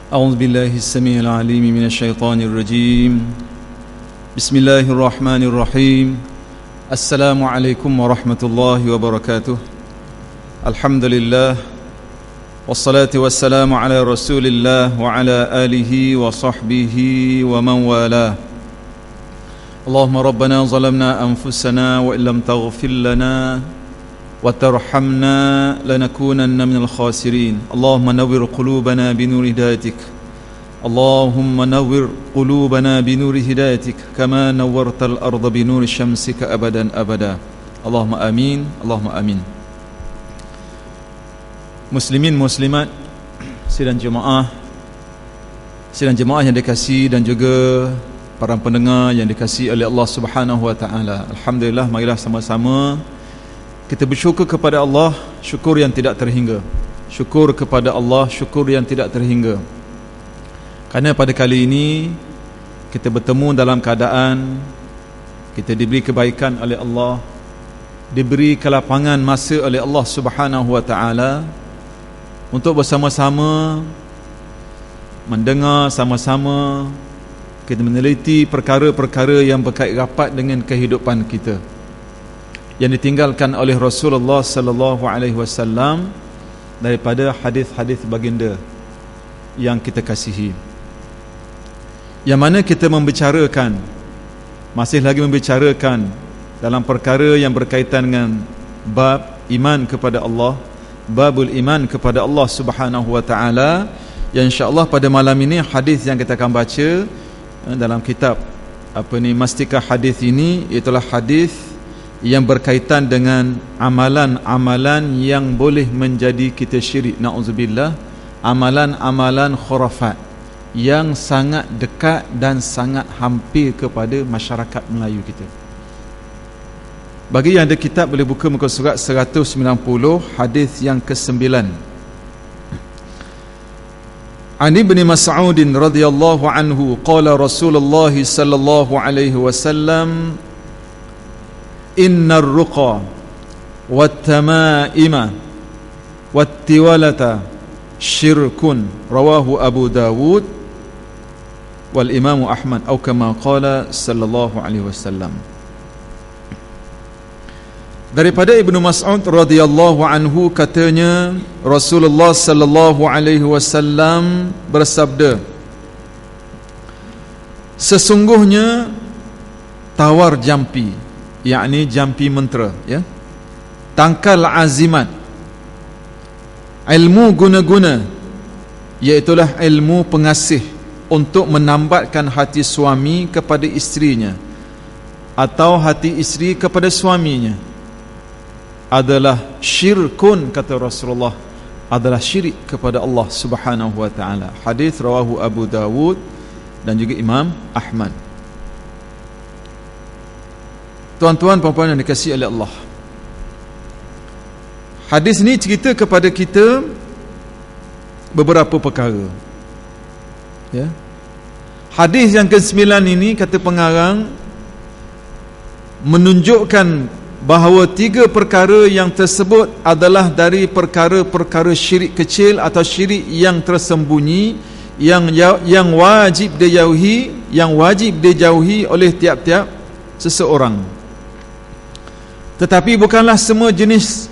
أعوذ بالله السميع العليم من الشيطان الرجيم بسم الله الرحمن الرحيم السلام عليكم ورحمة الله وبركاته الحمد لله والصلاة والسلام على رسول الله وعلى آله وصحبه ومن والاه اللهم ربنا ظلمنا أنفسنا وإن لم تغفر لنا وترحمنا لنكونن من الخاسرين اللهم نور قلوبنا بنور هدايتك اللهم نور قلوبنا بنور هدايتك كما نورت الأرض بنور شمسك أبدا أبدا اللهم آمين اللهم آمين. Muslimin muslimat sidang jemaah yang dikasihi dan juga para pendengar yang dikasihi oleh Allah Subhanahu wa taala. Alhamdulillah, marilah sama-sama kita bersyukur kepada Allah, syukur yang tidak terhingga. Syukur kepada Allah, syukur yang tidak terhingga. Kerana pada kali ini kita bertemu dalam keadaan kita diberi kebaikan oleh Allah, diberi kelapangan masa oleh Allah Subhanahu wa taala untuk bersama-sama mendengar, sama-sama kita meneliti perkara-perkara yang berkait rapat dengan kehidupan kita, yang ditinggalkan oleh Rasulullah sallallahu alaihi wasallam daripada hadis-hadis baginda yang kita kasihi. Yang mana kita masih lagi membicarakan dalam perkara yang berkaitan dengan bab iman kepada Allah, babul iman kepada Allah Subhanahu wa taala, yang insya-Allah pada malam ini hadis yang kita akan baca dalam kitab Mastikah hadis ini ialah hadis yang berkaitan dengan amalan-amalan yang boleh menjadi kita syirik, na'udzubillah, amalan-amalan khurafat yang sangat dekat dan sangat hampir kepada masyarakat Melayu kita. Bagi yang ada kitab boleh buka muka surat 190, hadis yang ke-9. An Ibn Mas'ud radhiyallahu anhu qala Rasulullah sallallahu alaihi wasallam innar ruqa wat-tamaima wat-tiwalata syirkun rawahu Abu Dawud wal Imam Ahmad atau kama qala sallallahu alaihi wasallam. Daripada Ibnu Mas'ud radhiyallahu anhu katanya Rasulullah sallallahu alaihi wasallam bersabda, sesungguhnya tawar jampi, yakni jampi mentera, ya, tangkal azimat, ilmu guna-guna, iaitulah ilmu pengasih untuk menambatkan hati suami kepada isterinya atau hati isteri kepada suaminya, adalah syirkun, kata Rasulullah, adalah syirik kepada Allah Subhanahu wa taala. Hadis rawahu Abu Dawud dan juga Imam Ahmad. Tuan-tuan puan-puan yang dikasihi oleh Allah, hadis ni cerita kepada kita beberapa perkara, ya. Hadis yang ke-9 ini, kata pengarang, menunjukkan bahawa 3 perkara yang tersebut adalah dari perkara-perkara syirik kecil atau syirik yang tersembunyi, yang wajib dijauhi oleh tiap-tiap seseorang. Tetapi bukanlah semua jenis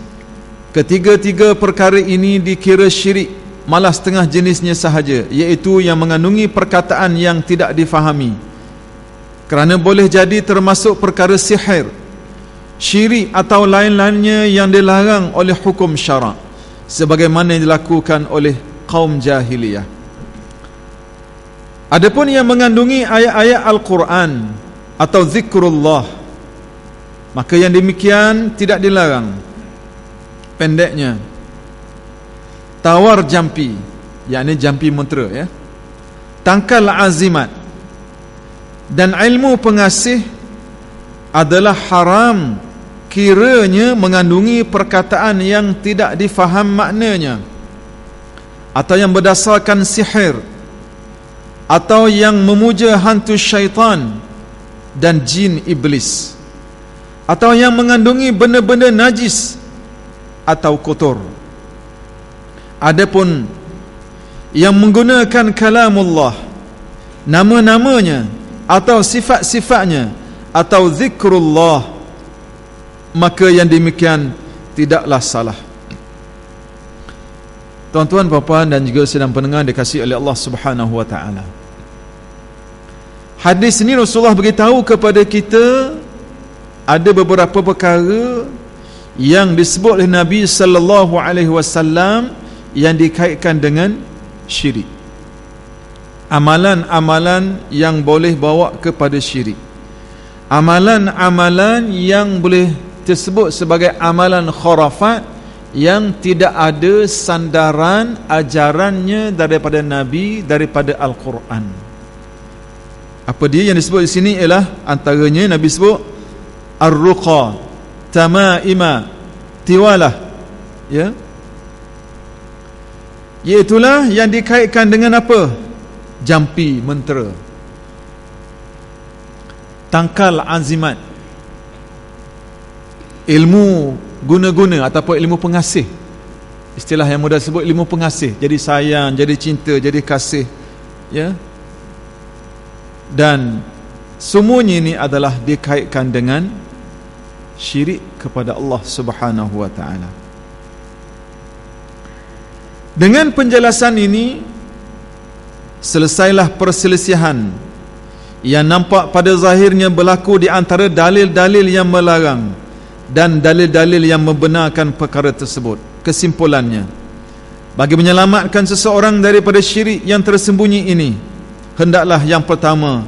ketiga-tiga perkara ini dikira syirik, malah setengah jenisnya sahaja, iaitu yang mengandungi perkataan yang tidak difahami, kerana boleh jadi termasuk perkara sihir, syirik atau lain-lainnya yang dilarang oleh hukum syarak, sebagaimana yang dilakukan oleh kaum jahiliyah. Adapun yang mengandungi ayat-ayat Al-Quran atau zikrullah, maka yang demikian tidak dilarang. Pendeknya, tawar jampi, yakni jampi mentera, ya, tangkal azimat dan ilmu pengasih adalah haram kiranya mengandungi perkataan yang tidak difaham maknanya, atau yang berdasarkan sihir, atau yang memuja hantu syaitan dan jin iblis, atau yang mengandungi benda-benda najis atau kotor. Adapun yang menggunakan kalamullah, nama-namanya atau sifat-sifatnya atau zikrullah, maka yang demikian tidaklah salah. Tuan-tuan, puan-puan dan juga sedang pendengar dikasihi oleh Allah Subhanahu wa taala. Hadis ini Rasulullah beritahu kepada kita ada beberapa perkara yang disebut oleh Nabi sallallahu alaihi wasallam yang dikaitkan dengan syirik. Amalan-amalan yang boleh bawa kepada syirik. Amalan-amalan yang boleh disebut sebagai amalan khurafat yang tidak ada sandaran ajarannya daripada Nabi, daripada Al-Quran. Apa dia yang disebut di sini ialah antaranya Nabi sebut ar-ruqa, tamaima, tiwalah, ya, iaitulah yang dikaitkan dengan apa? Jampi, mentera, tangkal azimat, ilmu guna-guna ataupun ilmu pengasih. Istilah yang mudah sebut ilmu pengasih. Jadi sayang, jadi cinta, jadi kasih, ya. Dan semuanya ini adalah dikaitkan dengan syirik kepada Allah Subhanahu wa taala. Dengan penjelasan ini selesailah perselisihan yang nampak pada zahirnya berlaku di antara dalil-dalil yang melarang dan dalil-dalil yang membenarkan perkara tersebut. Kesimpulannya, bagi menyelamatkan seseorang daripada syirik yang tersembunyi ini, hendaklah yang pertama,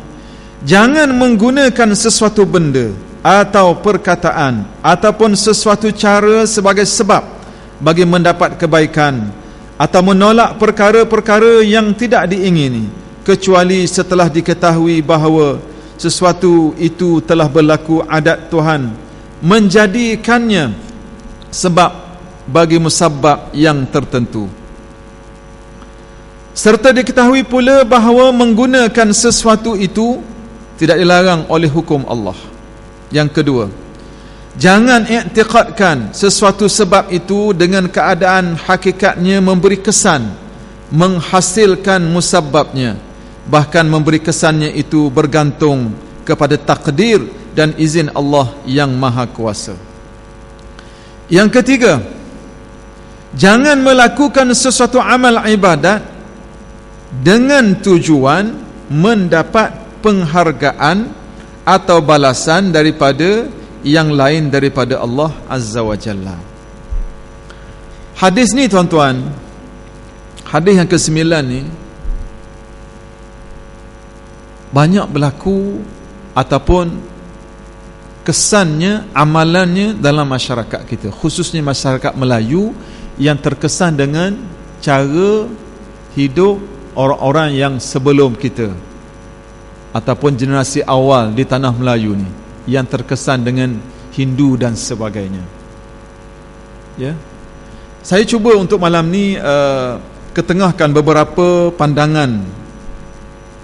jangan menggunakan sesuatu benda atau perkataan ataupun sesuatu cara sebagai sebab bagi mendapat kebaikan atau menolak perkara-perkara yang tidak diingini, kecuali setelah diketahui bahawa sesuatu itu telah berlaku adat Tuhan menjadikannya sebab bagi musabbab yang tertentu, serta diketahui pula bahawa menggunakan sesuatu itu tidak dilarang oleh hukum Allah. Yang kedua, jangan i'tiqadkan sesuatu sebab itu dengan keadaan hakikatnya memberi kesan menghasilkan musabbabnya, bahkan memberi kesannya itu bergantung kepada takdir dan izin Allah yang Maha Kuasa. Yang ketiga, jangan melakukan sesuatu amal ibadat dengan tujuan mendapat penghargaan atau balasan daripada yang lain daripada Allah Azza wa Jalla. Hadis ni tuan-tuan, hadis yang ke-9 ni banyak berlaku ataupun kesannya, amalannya dalam masyarakat kita, khususnya masyarakat Melayu yang terkesan dengan cara hidup orang-orang yang sebelum kita ataupun generasi awal di tanah Melayu ni, yang terkesan dengan Hindu dan sebagainya. Ya, saya cuba untuk malam ni ketengahkan beberapa pandangan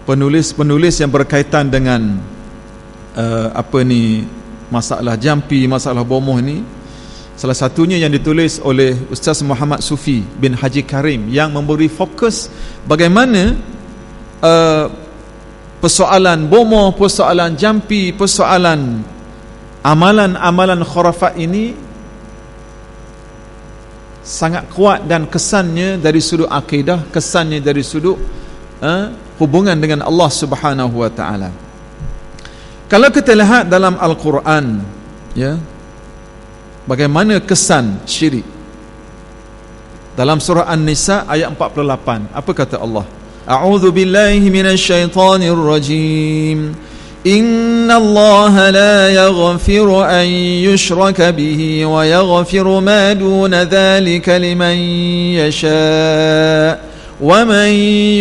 penulis-penulis yang berkaitan dengan masalah jampi, masalah bomoh ni. Salah satunya yang ditulis oleh Ustaz Muhammad Sufi bin Haji Karim yang memberi fokus bagaimana persoalan bomoh, persoalan jampi, persoalan amalan-amalan khurafat ini sangat kuat dan kesannya dari sudut akidah, kesannya dari sudut hubungan dengan Allah Subhanahu wa taala. Kalau kita lihat dalam Al-Quran, ya, bagaimana kesan syirik dalam surah An-Nisa ayat 48, apa kata Allah? A'udzu billahi minasyaitonir rajim. Innallaha la yaghfiru an yushraka bihi wa yaghfiru ma duna dzalika liman yasha. وَمَنْ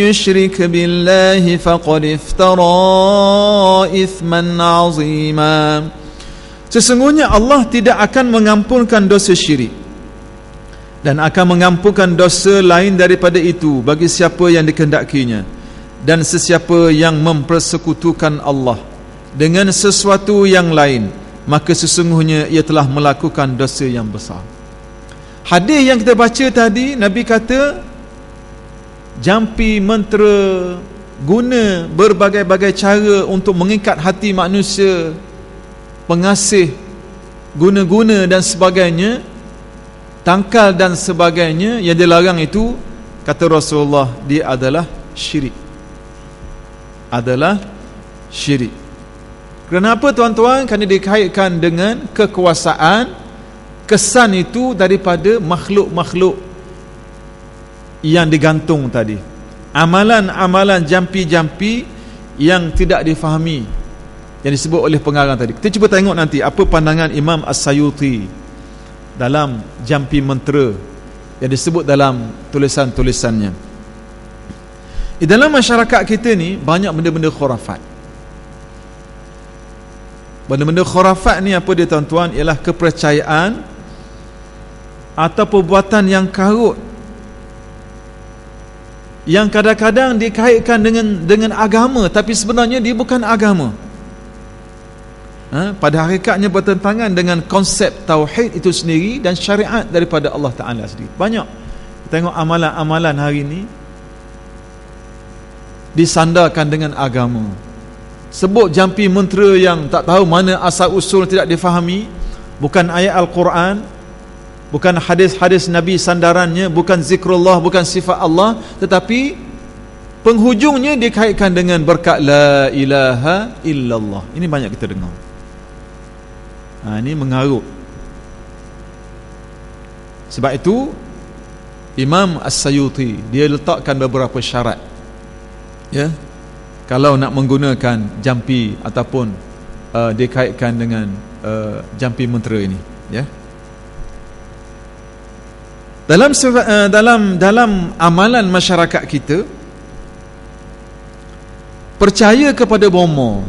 يُشْرِكْ بِاللَّهِ فَقَدِ افْتَرَى إِثْمًا عَظِيمًا. Sesungguhnya Allah tidak akan mengampunkan dosa syirik dan akan mengampunkan dosa lain daripada itu bagi siapa yang dikehendakinya, dan sesiapa yang mempersekutukan Allah dengan sesuatu yang lain, maka sesungguhnya ia telah melakukan dosa yang besar. Hadis yang kita baca tadi, Nabi kata jampi mentera, guna berbagai-bagai cara untuk mengikat hati manusia, pengasih, guna-guna dan sebagainya, tangkal dan sebagainya yang dilarang itu, kata Rasulullah, dia adalah syirik. Adalah syirik. Kenapa tuan-tuan? Kerana dikaitkan dengan kekuasaan. Kesan itu daripada makhluk-makhluk yang digantung tadi. Amalan-amalan jampi-jampi yang tidak difahami, yang disebut oleh pengarang tadi. Kita cuba tengok nanti apa pandangan Imam As-Sayuti dalam jampi mentera yang disebut dalam tulisan-tulisannya. Di dalam masyarakat kita ni banyak benda-benda khurafat. Benda-benda khurafat ni apa dia tuan-tuan? Ialah kepercayaan atau perbuatan yang karut, yang kadang-kadang dikaitkan dengan agama, tapi sebenarnya dia bukan agama. Pada hakikatnya bertentangan dengan konsep tauhid itu sendiri dan syariat daripada Allah Ta'ala sendiri. Banyak tengok amalan-amalan hari ini disandarkan dengan agama. Sebut jampi mentera yang tak tahu mana asal usul, tidak difahami, bukan ayat Al-Quran, bukan hadis-hadis Nabi sandarannya, bukan zikrullah, bukan sifat Allah, tetapi penghujungnya dikaitkan dengan berkat la ilaha illallah. Ini banyak kita dengar. Ini mengarut. Sebab itu Imam As-Sayuti dia letakkan beberapa syarat, ya, kalau nak menggunakan jampi ataupun dikaitkan dengan jampi mentera ini, ya. Dalam amalan masyarakat kita, percaya kepada bomo,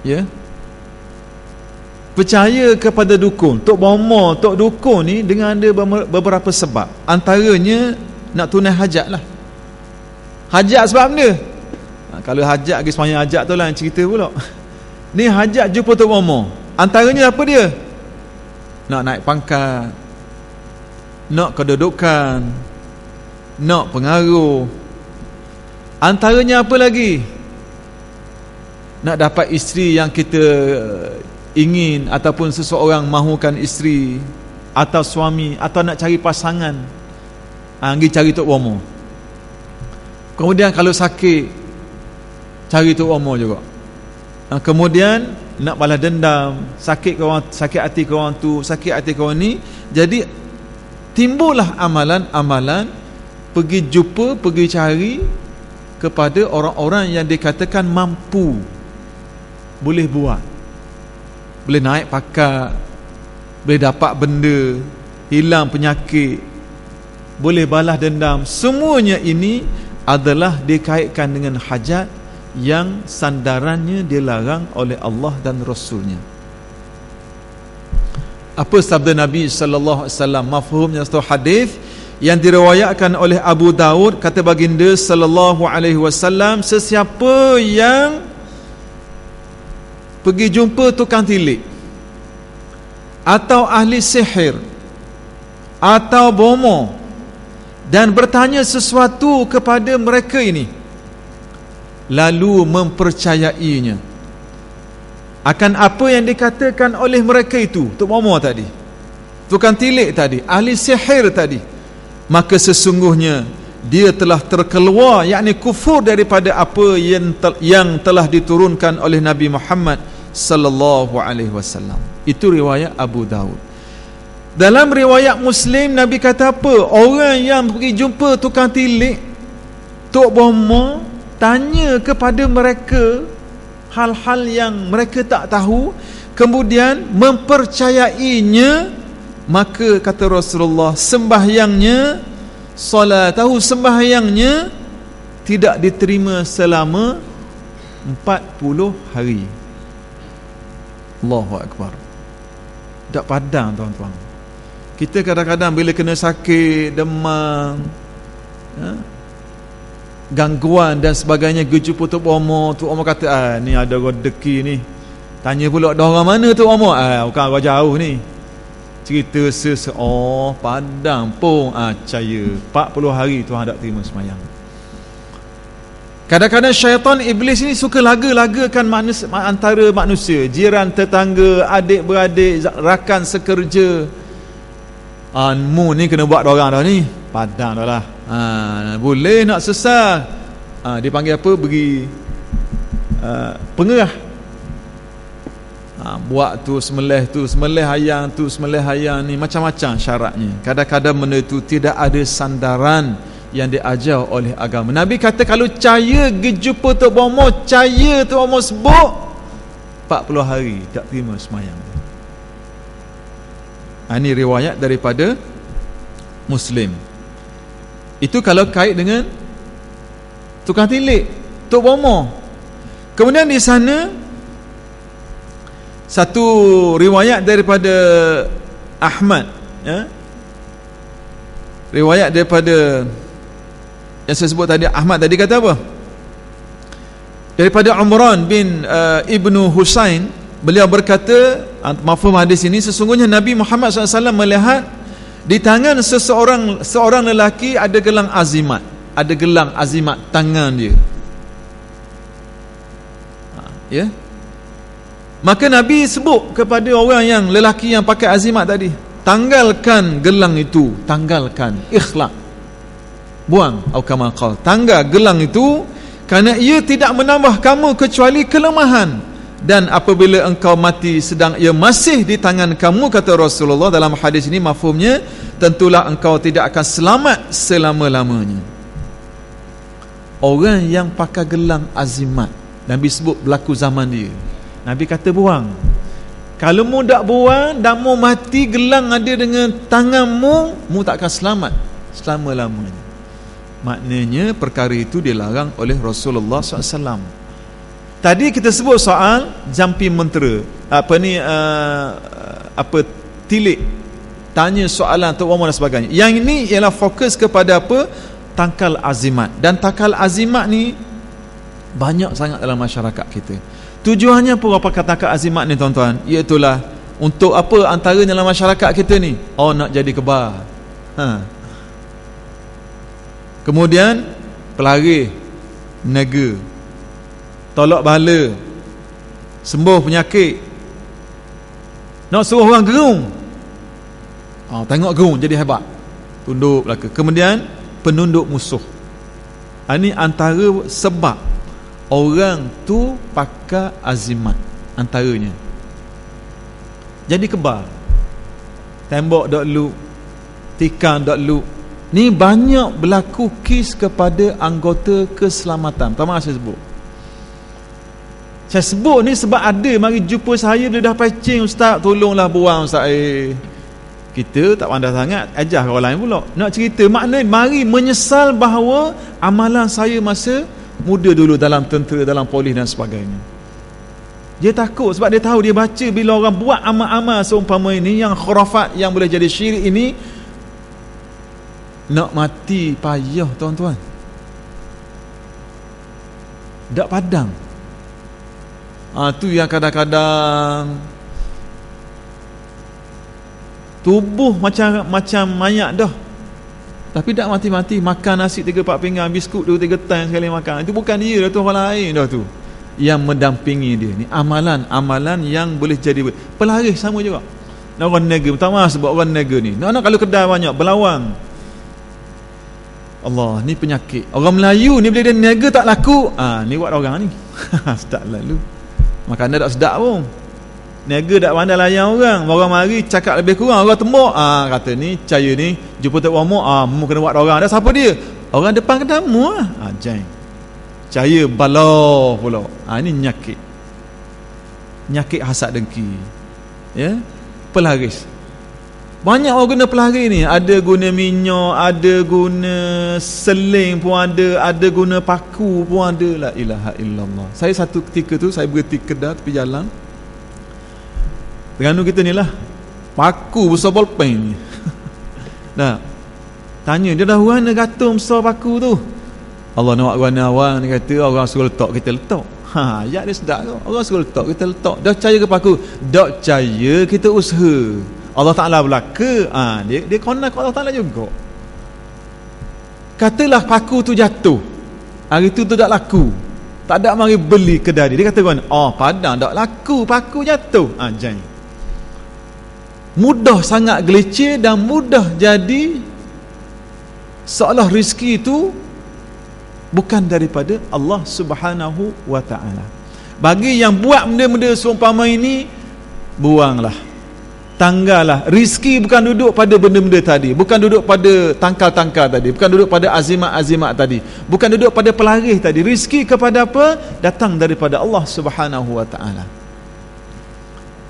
ya, percaya kepada dukun. Tok bomo, tok dukun ni dengan ada beberapa sebab. Antaranya nak tunai hajat lah. Hajat sebab benda. Kalau hajat pergi semayang hajat tu lah yang cerita pula. Ni hajat jumpa tok bomo. Antaranya apa dia? Nak naik pangkat, nak kedudukan, nak pengaruh. Antaranya apa lagi? Nak dapat isteri yang kita ingin, ataupun seseorang mahukan isteri atau suami, atau nak cari pasangan, pergi cari tok bomo. Kemudian kalau sakit, cari tok bomo juga. Kemudian nak balas dendam, sakit hati ke orang tu, sakit hati ke orang ni. Jadi timbullah amalan-amalan pergi jumpa, pergi cari kepada orang-orang yang dikatakan mampu, boleh buat, boleh naik pangkat, boleh dapat benda, hilang penyakit, boleh balas dendam. Semuanya ini adalah dikaitkan dengan hajat yang sandarannya dilarang oleh Allah dan Rasulnya. Apa sabda Nabi sallallahu alaihi wasallam? Mafhumnya satu hadis yang diriwayatkan oleh Abu Daud, kata baginda sallallahu alaihi wasallam, sesiapa yang pergi jumpa tukang tilik atau ahli sihir atau bomo dan bertanya sesuatu kepada mereka ini, lalu mempercayainya akan apa yang dikatakan oleh mereka itu, tok bomo tadi, tukang tilik tadi, ahli sihir tadi, maka sesungguhnya dia telah terkeluar, yakni kufur daripada apa yang telah diturunkan oleh Nabi Muhammad sallallahu alaihi wasallam. Itu riwayat Abu Daud. Dalam riwayat Muslim, Nabi kata apa? Orang yang pergi jumpa tukang tilik, tok bomo, tanya kepada mereka hal-hal yang mereka tak tahu, kemudian mempercayainya, maka kata Rasulullah, sembahyangnya, solatahu, sembahyangnya tidak diterima selama 40 hari. Allahu Akbar. Tak padang tuan-tuan. Kita kadang-kadang bila kena sakit, demam, gangguan dan sebagainya, pergi jumpa tok bomo. Tok bomo kata, ni ada rezeki ni. Tanya pula, dah orang mana tok bomo? Bukan orang jauh ni. cerita padang pun percaya 40 hari Tuhan tak terima semayang. Kadang-kadang syaitan iblis ni suka laga-lagakan antara manusia, jiran, tetangga, adik-beradik, rakan sekerja. Mu ni kena buat orang dah ni, padang dah lah. Boleh nak sesal. Dia panggil apa? Beri pengerah. Buat tu, semelih hayang ni, macam-macam syaratnya. Kadang-kadang benda tu tidak ada sandaran yang diajar oleh agama. Nabi kata kalau caya jumpa Tok Bomo, caya Tok Bomo sebut 40 hari tak terima semayang. Ini riwayat daripada Muslim. Itu kalau kait dengan tukang tilik Tok Bomo. Kemudian di sana satu riwayat daripada Ahmad, riwayat daripada yang saya sebut tadi, Ahmad tadi kata apa? Daripada Umran bin Ibnu Husain, beliau berkata, mafhum hadis ini, sesungguhnya Nabi Muhammad SAW melihat di tangan seorang lelaki ada gelang azimat, tangan dia. Ya. Maka Nabi sebut kepada orang yang lelaki yang pakai azimat tadi, tanggalkan gelang itu, ikhlaq, buang, atau kama qala, tanggal gelang itu, kerana ia tidak menambah kamu kecuali kelemahan, dan apabila engkau mati sedang ia masih di tangan kamu, kata Rasulullah dalam hadis ini, mafhumnya tentulah engkau tidak akan selamat selama-lamanya. Orang yang pakai gelang azimat, Nabi sebut berlaku zaman dia, Nabi kata buang. Kalau mu tak buang dan mu mati, gelang ada dengan tanganmu, mu tak akan selamat selama-lamanya. Maknanya perkara itu dilarang oleh Rasulullah SAW. Tadi kita sebut soal jampi mentera, tilik, tanya soalan Tok Bomo dan sebagainya. Yang ini ialah fokus kepada apa? Tangkal azimat. Dan tangkal azimat ni banyak sangat dalam masyarakat kita. Tujuannya apa tangkal azimat ni, tuan-tuan? Iaitulah untuk apa antaranya dalam masyarakat kita ni? Nak jadi kebal. Kemudian pelari nega, tolak bala, sembuh penyakit, nak suruh orang gerung. Tengok gerung jadi hebat, tunduk belaka. Kemudian penunduk musuh. Ini antara sebab orang tu pakai azimat, antaranya. Jadi kebal, tembok dok lu, tikam dok lu. Ni banyak berlaku kes kepada anggota keselamatan. Pertama saya sebut ni sebab ada mari jumpa saya, dia dah pacing, ustaz tolonglah buang ustaz. Kita tak pandai sangat, ajar orang lain pula. Nak cerita makna mari menyesal bahawa amalan saya masa muda dulu dalam tentera, dalam polis dan sebagainya. Dia takut sebab dia tahu, dia baca bila orang buat amal-amal seumpama ini yang khurafat, yang boleh jadi syirik ini, nak mati payah, tuan-tuan. Tak padang. Tu yang kadang-kadang tubuh macam mayat dah, tapi tak mati-mati, makan nasi 3-4 pinggan, biskut 2-3 tan sekali makan. Itu bukan dia dah tu, orang lain dah tu yang mendampingi dia. Ni amalan yang boleh jadi. Pelaris sama juga. Orang nega, minta maaf sebab orang nega ni, nak kalau kedai banyak berlawang. Allah, ni penyakit. Orang Melayu ni bila dia niaga tak laku, ni buat orang ni. Sedap lalu. Makanan tak sedap pun. Niaga tak pandai layan orang. Orang mari cakap lebih kurang, orang tembak. Kata ni, caya ni, jumpa Tok Bomo, mu kena buat orang. Dah siapa dia? Orang depan kedai mu lah. Jeng. Caya bala pula. Ni nyakit. Nyakit hasad dengki. Ya? Pelaris. Banyak orang guna pelari ni. Ada guna minyak, ada guna seling pun ada guna paku pun ada. La ilaha illallah. Saya satu ketika tu, saya berhenti kedai tepi jalan. Terengganu kita ni lah, paku besar bolpen ni. Nah, tanya dia dah warna gatung besar paku tu. Allah nak warna awang, dia kata orang suruh letak, kita letak. Ayat dia sedap tu. Orang suruh letak, kita letak. Dah percaya ke paku? Dah percaya, kita usaha. Allah Ta'ala pula dia kena ke Allah Ta'ala juga. Katalah paku tu jatuh, hari tu tak laku, tak ada mari beli kedai dia kata kan, padang tak laku, paku jatuh, jangan. Mudah sangat geleceh dan mudah jadi seolah rezeki itu bukan daripada Allah Subhanahu wa ta'ala. Bagi yang buat benda-benda seumpama ini, buanglah, tanggallah. Rezeki bukan duduk pada benda-benda tadi, bukan duduk pada tangkal-tangkal tadi, bukan duduk pada azimat-azimat tadi, bukan duduk pada pelarih tadi. Rezeki kepada apa? Datang daripada Allah Subhanahu wa ta'ala.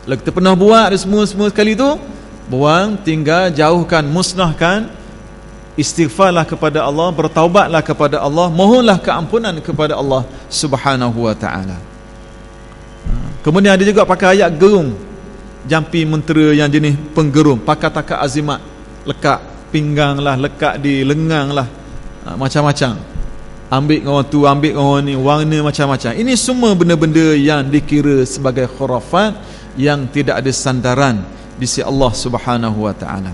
Kalau kita pernah buat semua sekali tu, buang, tinggal, jauhkan, musnahkan. Istighfarlah kepada Allah, bertaubatlah kepada Allah, mohonlah keampunan kepada Allah Subhanahu wa ta'ala. Kemudian ada juga pakai ayat gerung, jampi mentera yang jenis penggerum, pakai takat azimat, lekat pinggang lah, lekat di lengang lah, macam-macam. Ambil orang tu, ambil orang ni, warna macam-macam. Ini semua benda-benda yang dikira sebagai khurafat yang tidak ada sandaran di sisi Allah Subhanahu wa ta'ala.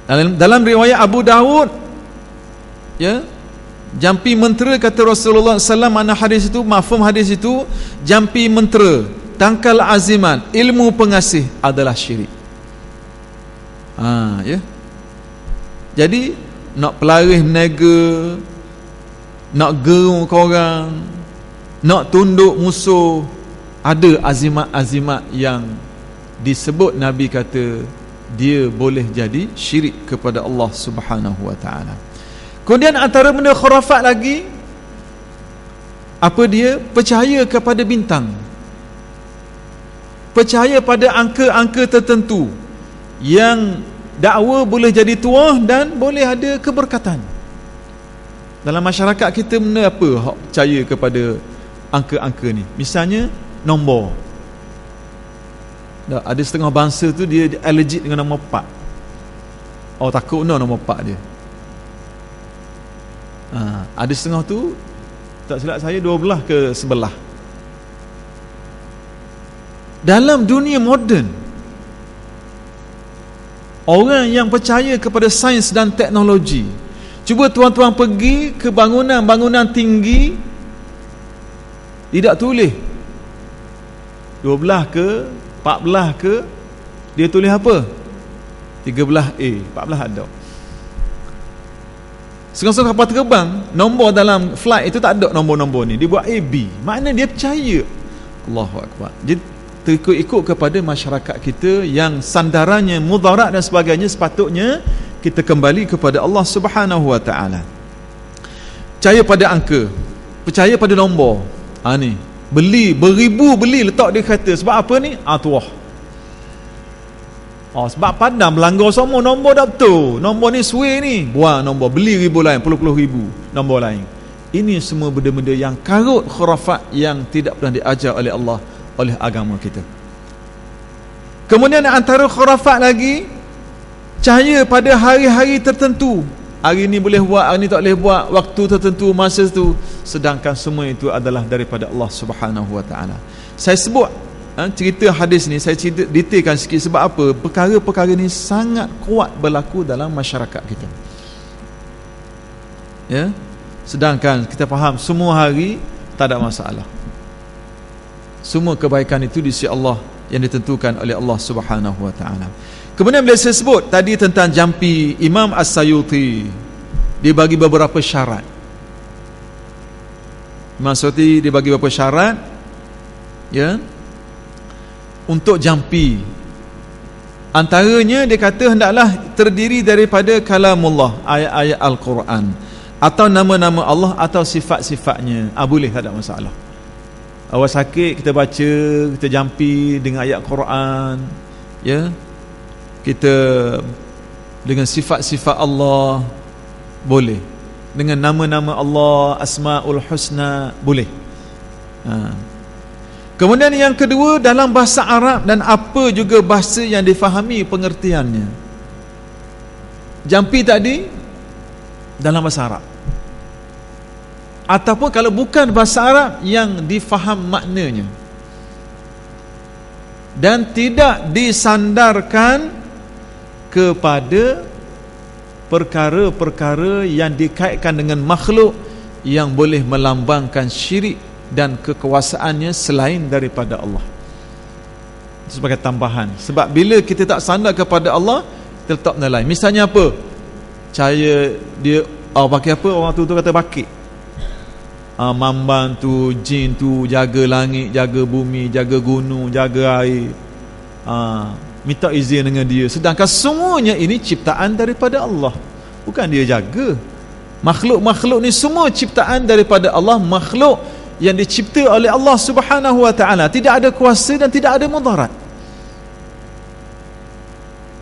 Dalam riwayat Abu Dawud, ya, jampi mentera, kata Rasulullah SAW, mana hadis itu, mafhum hadis itu, jampi mentera, tangkal azimat, ilmu pengasih adalah syirik. Ya. Jadi nak pelarih menega, nak gerung korang, nak tunduk musuh, ada azimat-azimat yang disebut Nabi kata dia boleh jadi syirik kepada Allah Subhanahu wa ta'ala. Kemudian antara benda khurafat lagi, apa dia? Percaya kepada bintang, percaya pada angka-angka tertentu yang dakwa boleh jadi tuah dan boleh ada keberkatan. Dalam masyarakat kita benda apa hak percaya kepada angka-angka ni? Misalnya nombor. Ada setengah bangsa tu dia allergic dengan nombor 4. Takut nombor 4 dia. Ada setengah tu, tak silap saya 12 ke 11. Dalam dunia moden, orang yang percaya kepada sains dan teknologi, cuba tuan-tuan pergi ke bangunan-bangunan tinggi, tidak tulis 12 ke 14 ke, dia tulis apa? 13A, 14 ada. Sekarang kapal terbang, nombor dalam flight itu tak ada nombor-nombor ni, dia buat AB. Maknanya dia percaya. Allahu Akbar. Jadi terikut-ikut kepada masyarakat kita yang sandarannya mudarat dan sebagainya, sepatutnya kita kembali kepada Allah Subhanahu wa ta'ala. Percaya pada angka, percaya pada nombor. Ni beli, beribu beli, letak dia kata, sebab apa ni? Tuah. Sebab pandang melanggar semua nombor dah betul. Nombor ni suai ni, buang nombor, beli ribu lain, puluh ribu nombor lain. Ini semua benda-benda yang karut khurafat yang tidak pernah diajar oleh Allah, oleh agama kita. Kemudian antara khurafat lagi, percaya pada hari-hari tertentu. Hari ni boleh buat, hari ni tak boleh buat, waktu tertentu, masa tu. Sedangkan semua itu adalah daripada Allah Subhanahu wa ta'ala. Saya sebut cerita hadis ni, saya cerita detailkan sikit. Sebab apa? Perkara-perkara ni sangat kuat berlaku dalam masyarakat kita. Ya. Sedangkan kita faham semua hari tak ada masalah. Semua kebaikan itu di sisi Allah yang ditentukan oleh Allah Subhanahu wa ta'ala. Kemudian bila saya sebut tadi tentang jampi, Imam As-Sayuti dia bagi beberapa syarat. Imam As-Sayuti dia bagi beberapa syarat, ya, untuk jampi. Antaranya dia kata hendaklah terdiri daripada kalamullah, ayat-ayat Al-Quran, atau nama-nama Allah atau sifat-sifatnya. Boleh, tak ada masalah. Awal sakit kita baca, kita jampi dengan ayat Quran, ya, kita dengan sifat-sifat Allah, boleh. Dengan nama-nama Allah, Asmaul Husna, boleh. Kemudian yang kedua, dalam bahasa Arab dan apa juga bahasa yang difahami pengertiannya. Jampi tadi dalam bahasa Arab, ataupun kalau bukan bahasa Arab yang difaham maknanya. dan tidak disandarkan kepada perkara-perkara yang dikaitkan dengan makhluk yang boleh melambangkan syirik dan kekuasaannya selain daripada Allah. Sebagai tambahan, sebab bila kita tak sandar kepada Allah, kita letak benda lain. Misalnya apa? Cahaya dia pakai apa? Orang tu kata bakit. Mamban tu, jin tu jaga langit, jaga bumi, jaga gunung, jaga air. Minta izin dengan dia. Sedangkan semuanya ini ciptaan daripada Allah, bukan dia jaga. Makhluk-makhluk ni semua ciptaan daripada Allah, makhluk yang dicipta oleh Allah Subhanahu wa ta'ala, tidak ada kuasa dan tidak ada mudarat.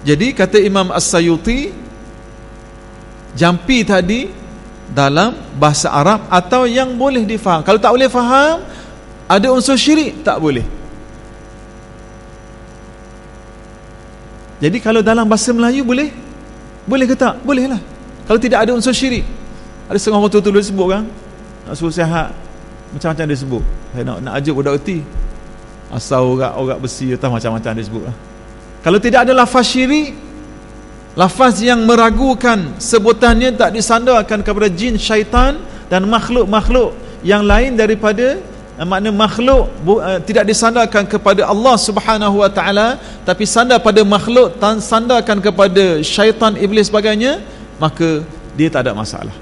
Jadi kata Imam As-Sayuti, jampi tadi dalam bahasa Arab atau yang boleh difaham. Kalau tak boleh faham, ada unsur syirik, tak boleh. Jadi kalau dalam bahasa Melayu boleh? Boleh ke tak? Boleh lah, kalau tidak ada unsur syirik. Ada setengah orang tua-tua sebut kan, nak suruh sihat, macam-macam dia sebut. Saya nak ajar budak erti, asal orang besi atau macam-macam dia sebut lah. Kalau tidak ada lafaz syirik, lafaz yang meragukan sebutannya, tak disandarkan kepada jin, syaitan dan makhluk-makhluk yang lain daripada, makna makhluk tidak disandarkan kepada Allah Subhanahu wa ta'ala, tapi sandar pada makhluk, sandarkan kepada syaitan, iblis sebagainya, maka dia tak ada masalah.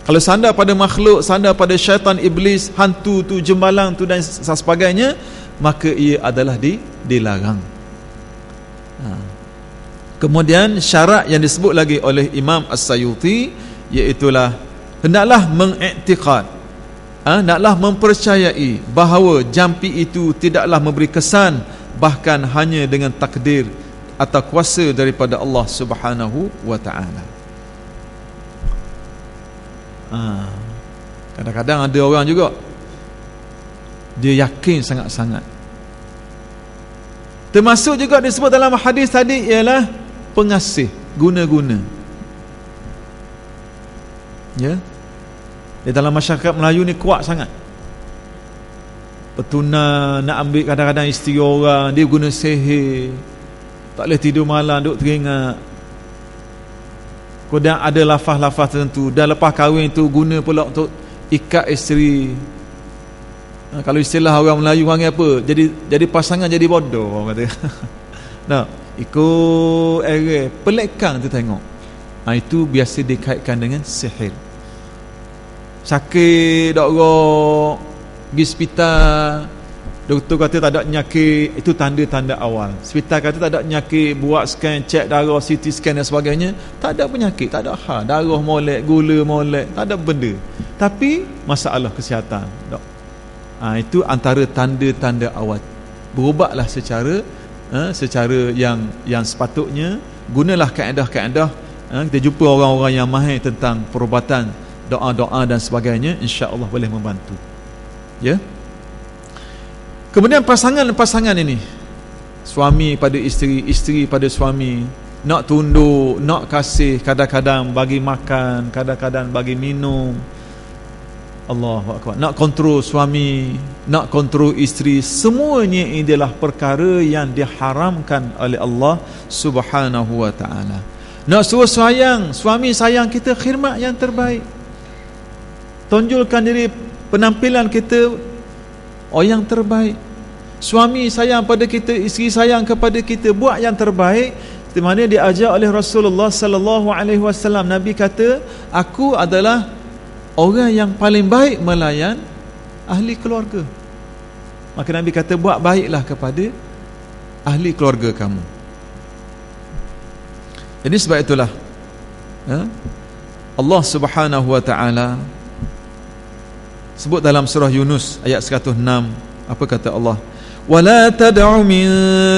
Kalau sandar pada makhluk, sandar pada syaitan, iblis, hantu tu, jembalang tu dan sebagainya, maka ia adalah dilarang. Kemudian syarat yang disebut lagi oleh Imam As-Sayuti, iaitulah hendaklah mengiktikad, hendaklah mempercayai bahawa jampi itu tidaklah memberi kesan, bahkan hanya dengan takdir atau kuasa daripada Allah Subhanahu wa ta'ala. Kadang-kadang ada orang juga dia yakin sangat-sangat. Termasuk juga disebut dalam hadis tadi ialah pengasih, guna-guna. Ya, di dalam masyarakat Melayu ni kuat sangat. Petuna nak ambil kadang-kadang isteri orang, dia guna sihir, tak boleh tidur malam, duk teringat. Kemudian ada lafaz-lafaz tertentu, dah lepas kahwin tu guna pula untuk ikat isteri. Kalau istilah orang Melayu panggil apa? Jadi pasangan jadi bodoh, orang kata. Nah, ikut pelekang tu tengok. Itu biasa dikaitkan dengan sihir. Sakit doktor, pergi hospital, doktor kata tak ada penyakit, itu tanda-tanda awal. Hospital kata tak ada penyakit, buat scan, cek darah, CT scan dan sebagainya, tak ada penyakit, tak ada hal, darah molek, gula molek, tak ada benda, tapi masalah kesihatan. Itu antara tanda-tanda awal. Berubatlah secara yang sepatutnya. Gunalah kaedah-kaedah. Kita jumpa orang-orang yang mahir tentang perubatan, doa-doa dan sebagainya, insya-Allah boleh membantu. Ya. Kemudian pasangan ini, suami pada isteri, isteri pada suami, nak tunduk, nak kasih, kadang-kadang bagi makan, kadang-kadang bagi minum. Allahu Akbar. Nak kontrol suami, nak kontrol isteri, semuanya ini adalah perkara yang diharamkan oleh Allah Subhanahu wa ta'ala. Nak suruh sayang, suami sayang kita, khidmat yang terbaik, tonjolkan diri, penampilan kita yang terbaik. Suami sayang pada kita, isteri sayang kepada kita, buat yang terbaik. Di mana diajar oleh Rasulullah sallallahu alaihi wasallam. Nabi kata, aku adalah orang yang paling baik melayan ahli keluarga. Maka Nabi kata, buat baiklah kepada ahli keluarga kamu. Jadi sebab itulah Allah Subhanahu wa ta'ala sebut dalam surah Yunus ayat 106. Apa kata Allah? وَلَا تَدْعُ مِن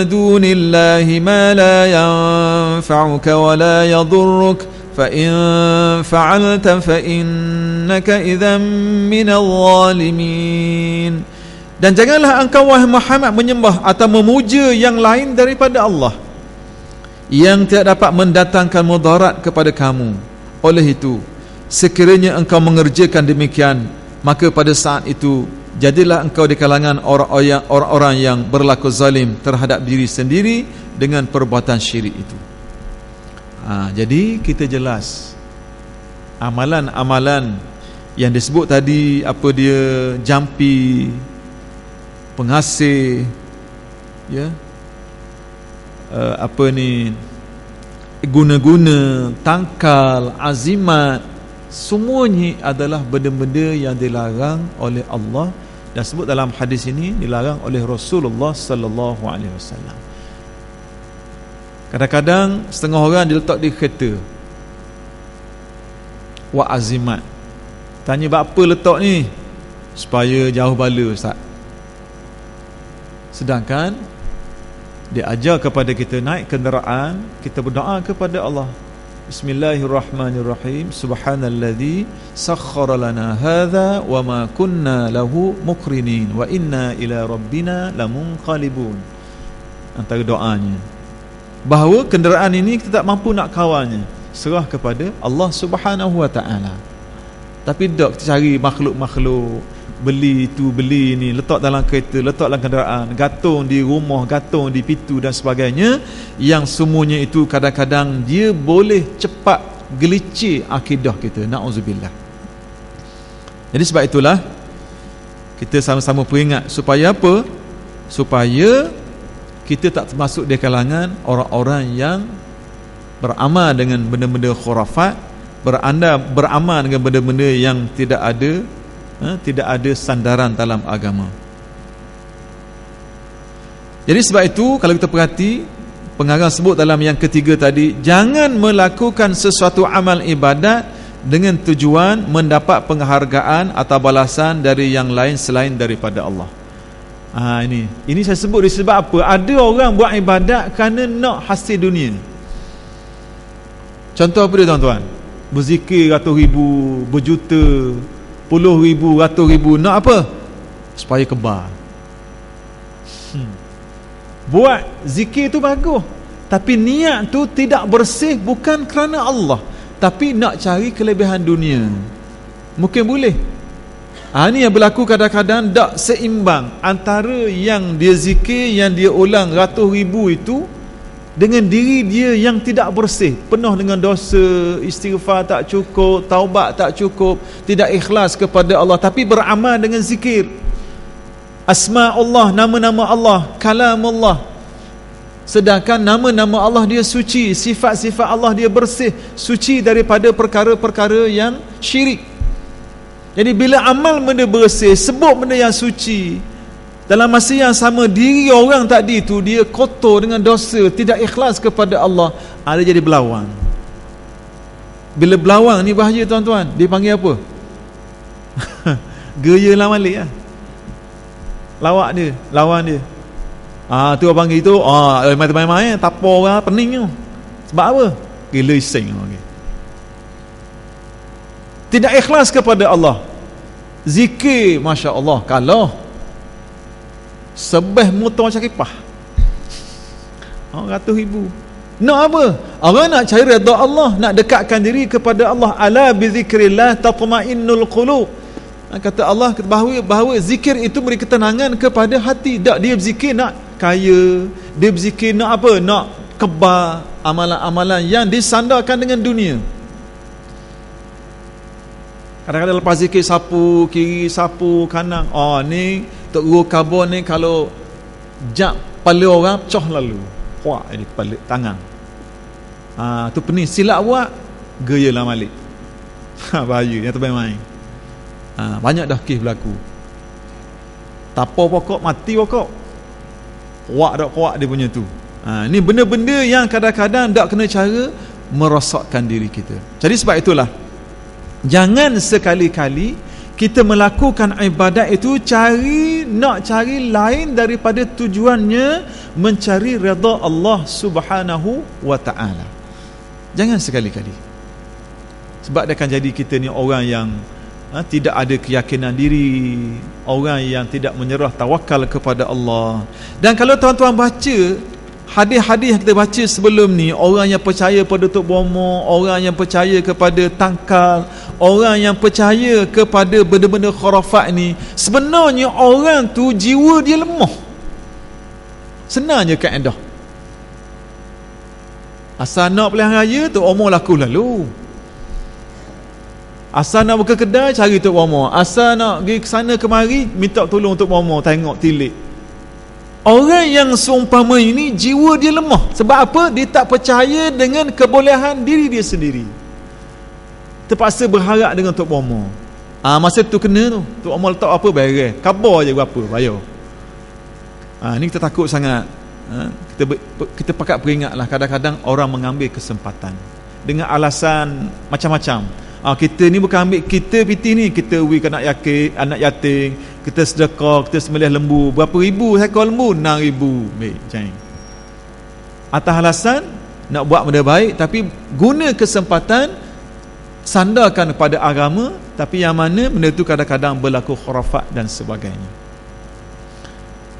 دُونِ اللَّهِ مَا لَا يَنفَعُكَ وَلَا يَضُرُّكَ فَإِن فَعَلْتَ فَإِنَّكَ إِذًا مِنَ الظَّالِمِينَ. Dan janganlah engkau wahai Muhammad menyembah atau memuja yang lain daripada Allah, yang tidak dapat mendatangkan mudarat kepada kamu. Oleh itu, sekiranya engkau mengerjakan demikian, maka pada saat itu jadilah engkau di kalangan orang-orang yang berlaku zalim terhadap diri sendiri dengan perbuatan syirik itu. Jadi kita jelas amalan-amalan yang disebut tadi, apa dia, jampi, pengasih, ya, guna-guna, tangkal, azimat, semuanya adalah benda-benda yang dilarang oleh Allah, dan sebut dalam hadis ini dilarang oleh Rasulullah sallallahu alaihi wasallam. Kadang-kadang setengah orang diletak di kereta, wa azimat. Tanya apa letak ni? Supaya jauh bala, Ustaz. Sedangkan dia ajar kepada kita naik kenderaan, kita berdoa kepada Allah. Bismillahirrahmanirrahim. Subhanalladzi sakhkhara lana hadza wa ma kunna lahu muqrinin wa inna ila rabbina lamunqalibun. Antara doanya, bahawa kenderaan ini kita tak mampu nak kawalnya, serah kepada Allah Subhanahu wa taala. Tapi tak kita cari makhluk-makhluk, beli itu, beli ini, letak dalam kereta, letak dalam kenderaan, gantung di rumah, gantung di pintu dan sebagainya, yang semuanya itu kadang-kadang dia boleh cepat gelicir akidah kita. Na'udzubillah. Jadi sebab itulah kita sama-sama peringat, supaya apa? Supaya kita tak termasuk di kalangan orang-orang yang beramal dengan benda-benda khurafat, beramal dengan benda-benda yang tidak ada sandaran dalam agama. Jadi sebab itu kalau kita perhati, pengarang sebut dalam yang ketiga tadi, jangan melakukan sesuatu amal ibadat dengan tujuan mendapat penghargaan atau balasan dari yang lain selain daripada Allah. Ini saya sebut disebab apa? Ada orang buat ibadat kerana nak hasil dunia. Contoh apa dia, tuan-tuan? Berzikir ratus ribu, berjuta, puluh ribu, ratus ribu, nak apa? Supaya kebal. Buat zikir tu bagus, tapi niat tu tidak bersih, bukan kerana Allah, tapi nak cari kelebihan dunia. Mungkin boleh. Ini yang berlaku kadang-kadang tak seimbang antara yang dia zikir, yang dia ulang ratus ribu itu, dengan diri dia yang tidak bersih, penuh dengan dosa, istighfar tak cukup, taubat tak cukup, tidak ikhlas kepada Allah, tapi beramal dengan zikir asma Allah, nama-nama Allah, kalam Allah. Sedangkan nama-nama Allah dia suci, sifat-sifat Allah dia bersih, suci daripada perkara-perkara yang syirik. Jadi bila amal benda bersih, sebut benda yang suci, dalam masa yang sama diri orang tadi tu dia kotor dengan dosa, tidak ikhlas kepada Allah, ada jadi belawang. Bila belawang ni bahaya, tuan-tuan. Dia panggil apa? Gaya lah malik lah. Lawak dia, lawan dia. Tu orang panggil tu, main-main tapau orang pening tu. Sebab apa? Gila iseng. Okay. Tidak ikhlas kepada Allah. Zikir, Masya Allah, kalau sebeh motor macam kipah, ratus ribu. Nak apa? Orang nak cari redha Allah, nak dekatkan diri kepada Allah. Ala bi zikrillah tatma'innul qulub. Kata Allah bahawa zikir itu beri ketenangan kepada hati. Tak dia berzikir nak kaya, dia berzikir nak apa? Nak kebal, amalan-amalan yang disandarkan dengan dunia. Kadang-kadang lepas zikir sapu kiri, sapu kanan. Ni Tok Guru Kabur ni kalau jap kepala orang pecah lalu. Kuat ini kepala tangan. Tu pening, silap buat, geyalah malik. Bahaya, yang terbaik main. Banyak dah kes berlaku. Tapau pokok, mati pokok. Kuat dia punya tu. Ni benda-benda yang kadang-kadang tak kena cara merosakkan diri kita. Jadi sebab itulah, jangan sekali-kali kita melakukan ibadat itu nak cari lain daripada tujuannya mencari redha Allah Subhanahu wa taala. Jangan sekali-kali. Sebab dia akan jadi kita ni orang yang tidak ada keyakinan diri, orang yang tidak menyerah tawakal kepada Allah. Dan kalau tuan-tuan baca hadis-hadis yang kita baca sebelum ni, orang yang percaya pada Tok Bromo, orang yang percaya kepada tangkal, orang yang percaya kepada benda-benda khurafat ni, sebenarnya orang tu jiwa dia lemah. Senang je kaedah. Asal nak pilihan raya, Tok Omar laku lalu. Asal nak buka kedai, cari Tok Omar. Asal nak pergi ke sana kemari, minta tolong Tok Omar, tengok tilik. Orang yang seumpama ini jiwa dia lemah. Sebab apa? Dia tak percaya dengan kebolehan diri dia sendiri. Terpaksa berharap dengan Tok Omar. Masa tu kena tu, Tok Omar letak apa, beres. Khabar je berapa, bayar. Ni kita takut sangat. Kita pakat peringatlah, kadang-kadang orang mengambil kesempatan dengan alasan macam-macam. Kita ni bukan ambil kita piti ni, kita ke anak yatim, kita sedekah, kita sembelih lembu. Berapa ribu seekor lembu? 6,000. Baik, macam ni. Atas alasan nak buat benda baik, tapi guna kesempatan sandarkan pada agama, tapi yang mana benda tu kadang-kadang berlaku khurafat dan sebagainya.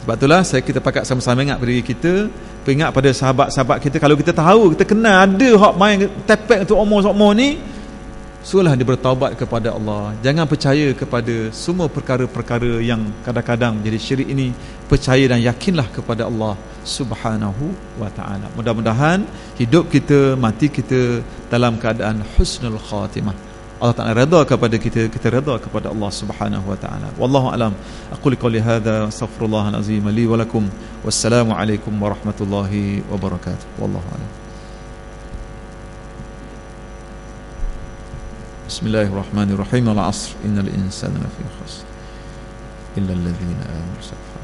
Sebab itulah kita pakat sama-sama ingat pada diri kita, peringat pada sahabat-sahabat kita. Kalau kita tahu, kita kenal ada hak main tepek untuk omor-omor ni, suruhlah dia bertaubat kepada Allah. Jangan percaya kepada semua perkara-perkara yang kadang-kadang menjadi syirik ini. Percaya dan yakinlah kepada Allah Subhanahu wa ta'ala. Mudah-mudahan hidup kita, mati kita dalam keadaan husnul khatimah. Allah Ta'ala redha kepada kita, kita redha kepada Allah Subhanahu wa ta'ala. Wallahu a'lam. Aqulu qouli hadza, astaghfirullahal azim li wa lakum. Wassalamu alaikum warahmatullahi wabarakatuh. Wallahu a'lam. Bismillahirrahmanirrahim. Al-'asr innal insana lafi khusr illa alladhina amanu.